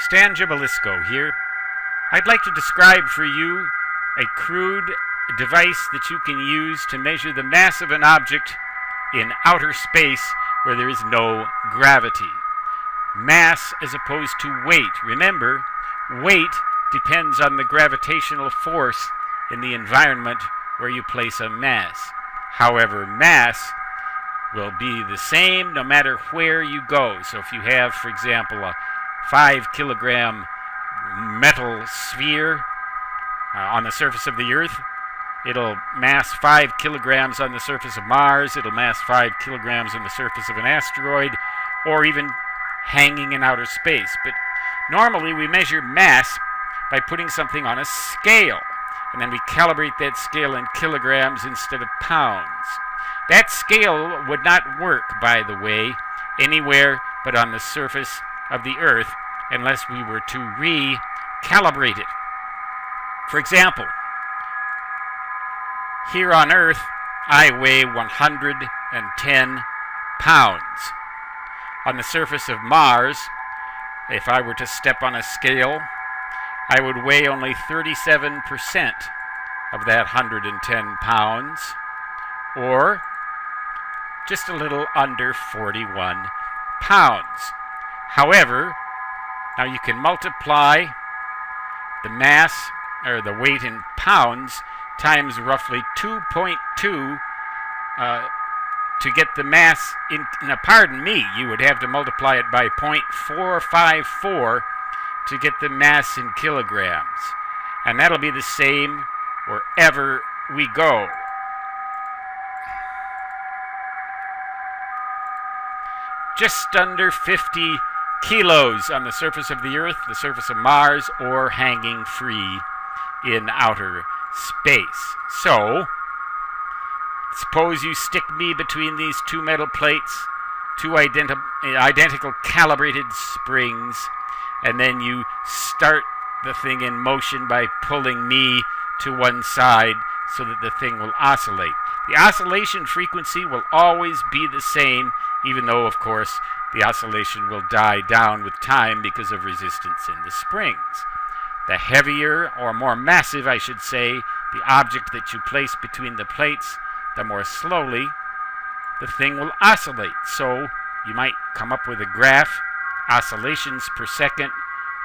Stan Gibilisco here. I'd like to describe for you a crude device that you can use to measure the mass of an object in outer space where there is no gravity. Mass as opposed to weight. Remember, weight depends on the gravitational force in the environment where you place a mass. However, mass will be the same no matter where you go. So if you have, for example, a 5-kilogram metal sphere on the surface of the Earth, it'll mass 5 kilograms on the surface of Mars, it'll mass 5 kilograms on the surface of an asteroid, or even hanging in outer space. But normally we measure mass by putting something on a scale, and then we calibrate that scale in kilograms instead of pounds. That scale would not work, by the way, anywhere but on the surface of the Earth unless we were to recalibrate it. For example, here on Earth, I weigh 110 pounds. On the surface of Mars, if I were to step on a scale, I would weigh only 37% of that 110 pounds, or just a little under 41 pounds. However, now you can multiply the mass, or the weight in pounds, times roughly 2.2 to get the mass in, pardon me, you would have to multiply it by 0.454 to get the mass in kilograms. And that'll be the same wherever we go. Just under 50 kilos on the surface of the Earth, the surface of Mars, or hanging free in outer space. So, suppose you stick me between these two metal plates, two identical calibrated springs, and then you start the thing in motion by pulling me to one side so that the thing will oscillate. The oscillation frequency will always be the same, even though, of course, the oscillation will die down with time because of resistance in the springs. The heavier, or more massive, I should say, the object that you place between the plates, the more slowly the thing will oscillate. So you might come up with a graph, oscillations per second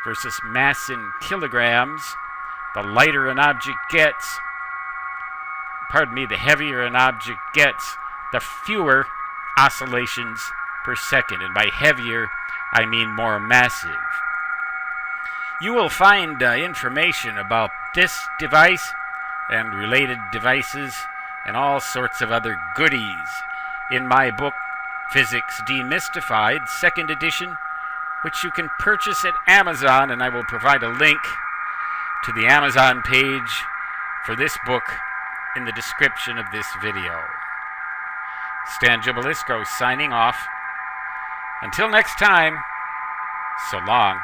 versus mass in kilograms. The lighter an object gets, the heavier an object gets, the fewer oscillations per second. And by heavier, I mean more massive. You will find information about this device and related devices and all sorts of other goodies in my book, Physics Demystified, 2nd edition, which you can purchase at Amazon, and I will provide a link to the Amazon page for this book in the description of this video. Stan Gibilisco signing off. Until next time, so long.